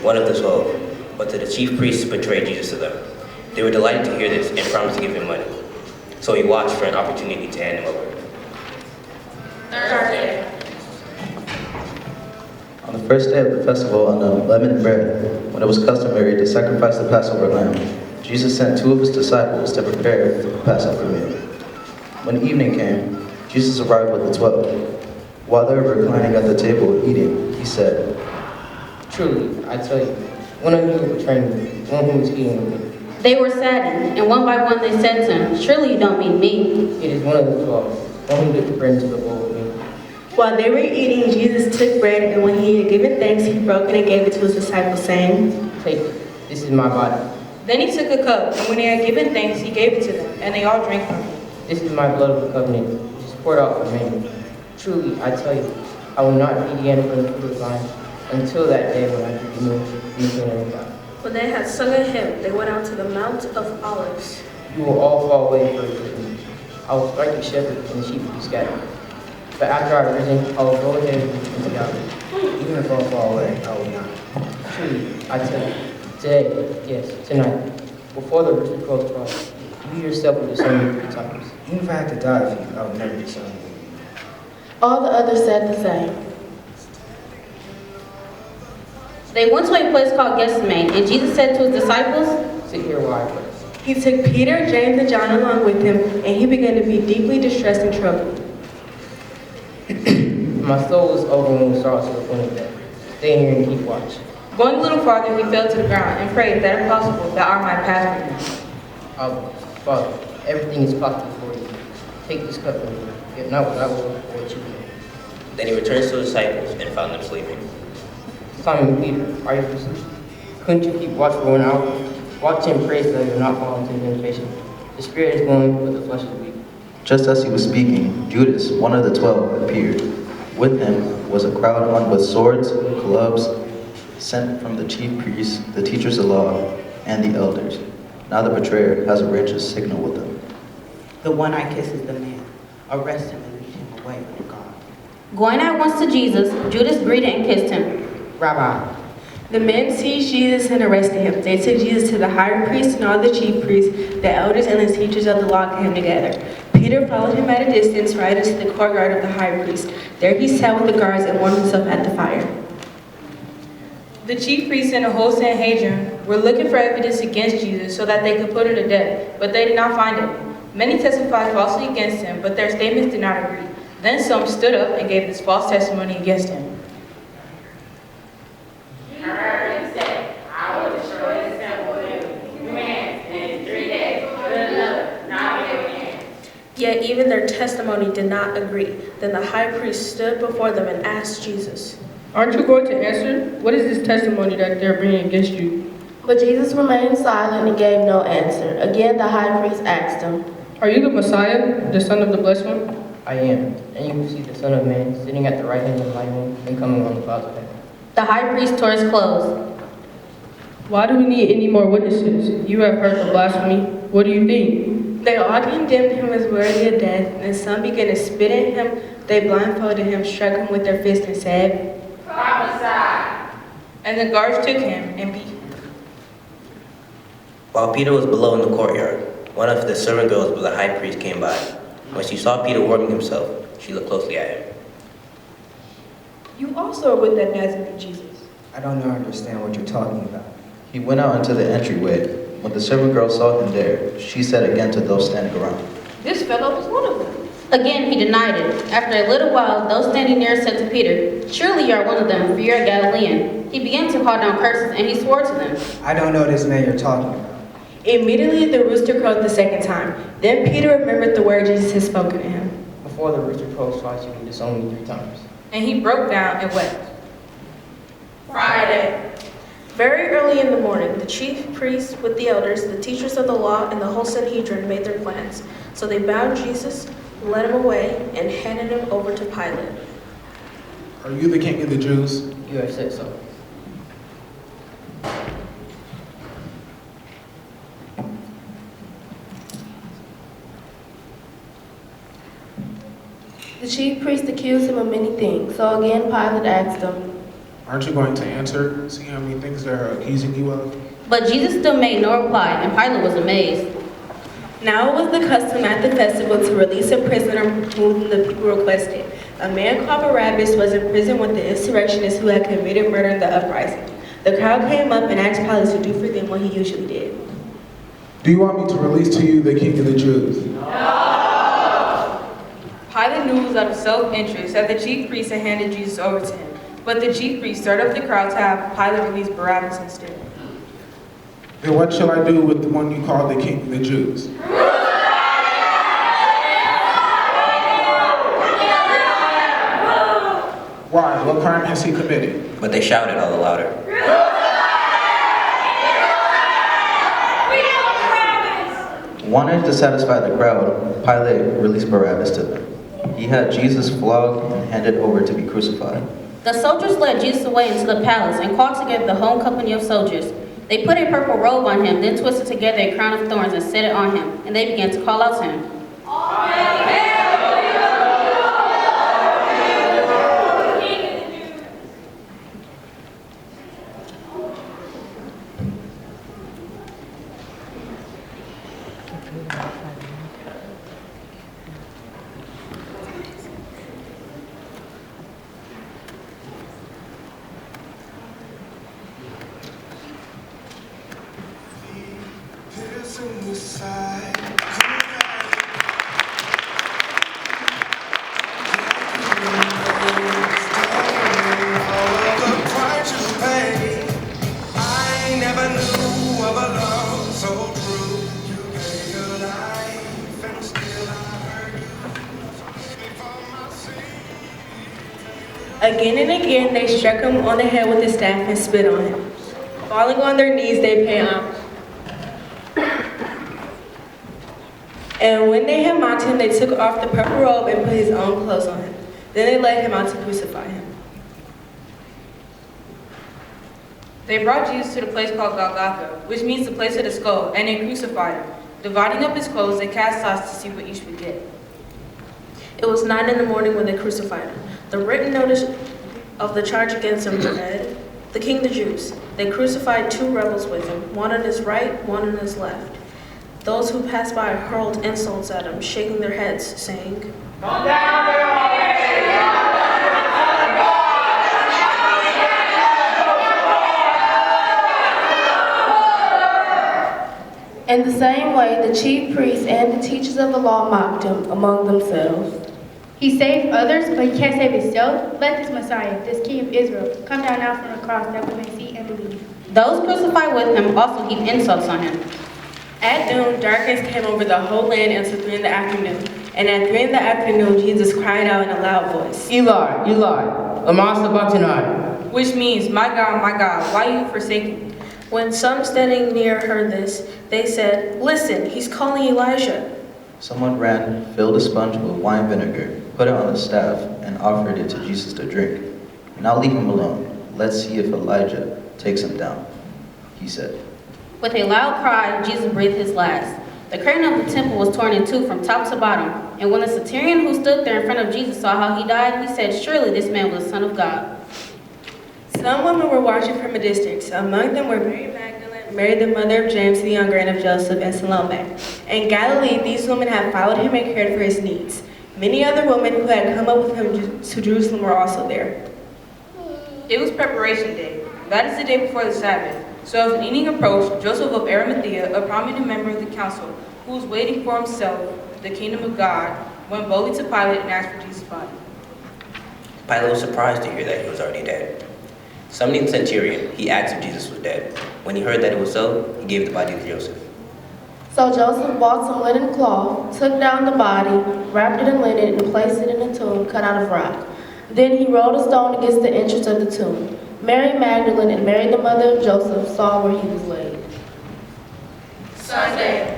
one of the 12, but to the chief priests betrayed Jesus to them. They were delighted to hear this and promised to give him money. So he watched for an opportunity to hand him over. Thursday. On the first day of the festival, on unleavened bread, when it was customary to sacrifice the Passover lamb, Jesus sent 2 of his disciples to prepare the Passover meal. When evening came, Jesus arrived with the 12. While they were reclining at the table eating, he said, "Truly, I tell you, one of you will betray me, one who is eating with me. They were saddened, and one by one they said to him, "Surely you don't mean me." It is one of the 12, one who dipped the bread into the bowl with me." While they were eating, Jesus took bread, and when he had given thanks, he broke it and gave it to his disciples, saying, "Take it, this is my body. Then he took a cup, and when he had given thanks, he gave it to them, and they all drank from it. This is my blood of the covenant, which is poured out for many. Truly, I tell you, I will not eat again from the fruit of the vine until that day when I drink the new in the kingdom of God." When they had sung a hymn, they went out to the Mount of Olives. You will all fall away for me. I will strike the shepherd, and the sheep will be scattered. But after I have risen, I will go ahead into Galilee. Even if I fall away, I will not. Truly, I tell you, today, yes, tonight, before the rooster crows twice, you yourself will disown me 3 times. Even if I had to die for you, I would never disown you. All the others said the same. They went to a place called Gethsemane, and Jesus said to his disciples, "Sit here while I pray." He took Peter, James, and John along with him, and he began to be deeply distressed and troubled. My soul is overwhelmed with sorrow to the point of death. Stay here and keep watch. Going a little farther, he fell to the ground and prayed that if possible, that hour might pass from him. Abba, Father, everything is possible for you. Take this cup from me, yet not what I will, but what you will. Then he returns to his disciples and found them sleeping. Simon Peter, are you asleep? Couldn't you keep watch for 1 hour? Watch and pray so that you will not fall into temptation. The spirit is willing, but the flesh is weak. Just as he was speaking, Judas, one of the 12, appeared. With him was a crowd armed with swords, clubs, sent from the chief priests, the teachers of law, and the elders. Now the betrayer has arranged a signal with them. "The one I kiss is the man. Arrest him and lead him away under God." Going at once to Jesus, Judas greeted and kissed him. Rabbi, The men seized Jesus and arrested him. They took Jesus to the high priest and all the chief priests, the elders, and the teachers of the law came together. Peter followed him at a distance right into the courtyard of the high priest. There he sat with the guards and warmed himself at the fire. The chief priests and the whole Sanhedrin were looking for evidence against Jesus so that they could put him to death, but they did not find it. Many testified falsely against him, but their statements did not agree. Then some stood up and gave this false testimony against him. Yet even their testimony did not agree. Then the high priest stood before them and asked Jesus, Aren't you going to answer? What is this testimony that they're bringing against you? But Jesus remained silent and gave no answer. Again the high priest asked him, Are you the Messiah, the Son of the Blessed One? I am, and you will see the Son of Man sitting at the right hand of the Mighty One and coming on the clouds of heaven. The high priest tore his clothes. Why do we need any more witnesses? You have heard the blasphemy. What do you think? They all condemned him as worthy of death, and some began to spit at him. They blindfolded him, struck him with their fists, and said, Prophesy! And the guards took him and beat him. While Peter was below in the courtyard, one of the servant girls of the high priest came by. When she saw Peter warming himself, she looked closely at him. You also are with that Nazarene Jesus. I don't understand what you're talking about. He went out into the entryway. When the servant girl saw him there, she said again to those standing around, This fellow was one of them. Again he denied it. After a little while, those standing near said to Peter, Surely you are one of them, for you are a Galilean. He began to call down curses, and he swore to them. I don't know this man you're talking about. Immediately the rooster crowed the second time. Then Peter remembered the word Jesus had spoken to him. Before the rooster crows twice, you will disown me 3 times. And he broke down and wept. Friday. Very early in the morning, the chief priests with the elders, the teachers of the law, and the whole Sanhedrin made their plans. So they bound Jesus, led him away, and handed him over to Pilate. Are you the king of the Jews? You have said so. The chief priest accused him of many things. So again Pilate asked him, Aren't you going to answer, seeing how many things they're accusing you of? But Jesus still made no reply, and Pilate was amazed. Now it was the custom at the festival to release a prisoner whom the people requested. A man called Barabbas was in prison with the insurrectionists who had committed murder in the uprising. The crowd came up and asked Pilate to do for them what he usually did. Do you want me to release to you the King of the Jews? Pilate knew it was out of self-interest that the chief priests had handed Jesus over to him. But the chief priests stirred up the crowd to have Pilate release Barabbas instead. Then what shall I do with the one you call the King of the Jews? Why? What crime has he committed? But they shouted all the louder. Wanting to satisfy the crowd, Pilate released Barabbas to them. He had Jesus flogged and handed over to be crucified. The soldiers led Jesus away into the palace and called together the whole company of soldiers. They put a purple robe on him, then twisted together a crown of thorns and set it on him, and they began to call out to him. Again and again, they struck him on the head with a staff and spit on him. Falling on their knees, they paid homage. And when they had mocked him, they took off the purple robe and put his own clothes on him. Then they led him out to crucify him. They brought Jesus to the place called Golgotha, which means the place of the skull, and they crucified him. Dividing up his clothes, they cast lots to see what each would get. It was 9 in the morning when they crucified him. The written notice of the charge against him read, "The King of the Jews." They crucified 2 rebels with him, one on his right, one on his left. Those who passed by hurled insults at him, shaking their heads, saying, "Come down there already!" In the same way, the chief priests and the teachers of the law mocked him among themselves. He saved others, but he can't save himself. Let this Messiah, this King of Israel, come down now from the cross that we may see and believe. Those crucified with him also heaped insults on him. At noon, darkness came over the whole land until 3 in the afternoon. And at 3 in the afternoon, Jesus cried out in a loud voice, Eli, Eli, lama sabachthani? Which means, my God, why are you forsaking me? When some standing near heard this, they said, "Listen, he's calling Elijah." Someone ran, filled a sponge with wine vinegar, put it on a staff, and offered it to Jesus to drink. "Now leave him alone. Let's see if Elijah takes him down," he said. With a loud cry, Jesus breathed his last. The curtain of the temple was torn in two from top to bottom, and when the centurion who stood there in front of Jesus saw how he died, he said, "Surely this man was the Son of God." Some women were watching from a distance. Among them were Mary Magdalene, Mary the mother of James the younger and of Joseph, and Salome. In Galilee, these women had followed him and cared for his needs. Many other women who had come up with him to Jerusalem were also there. It was preparation day. That is the day before the Sabbath. So as the evening approached, Joseph of Arimathea, a prominent member of the council, who was waiting for himself the kingdom of God, went boldly to Pilate and asked for Jesus' body. Pilate was surprised to hear that he was already dead. Summoning the centurion, he asked if Jesus was dead. When he heard that it was so, he gave the body to Joseph. So Joseph bought some linen cloth, took down the body, wrapped it in linen, and placed it in a tomb cut out of rock. Then he rolled a stone against the entrance of the tomb. Mary Magdalene and Mary the mother of Joseph saw where he was laid. Sunday.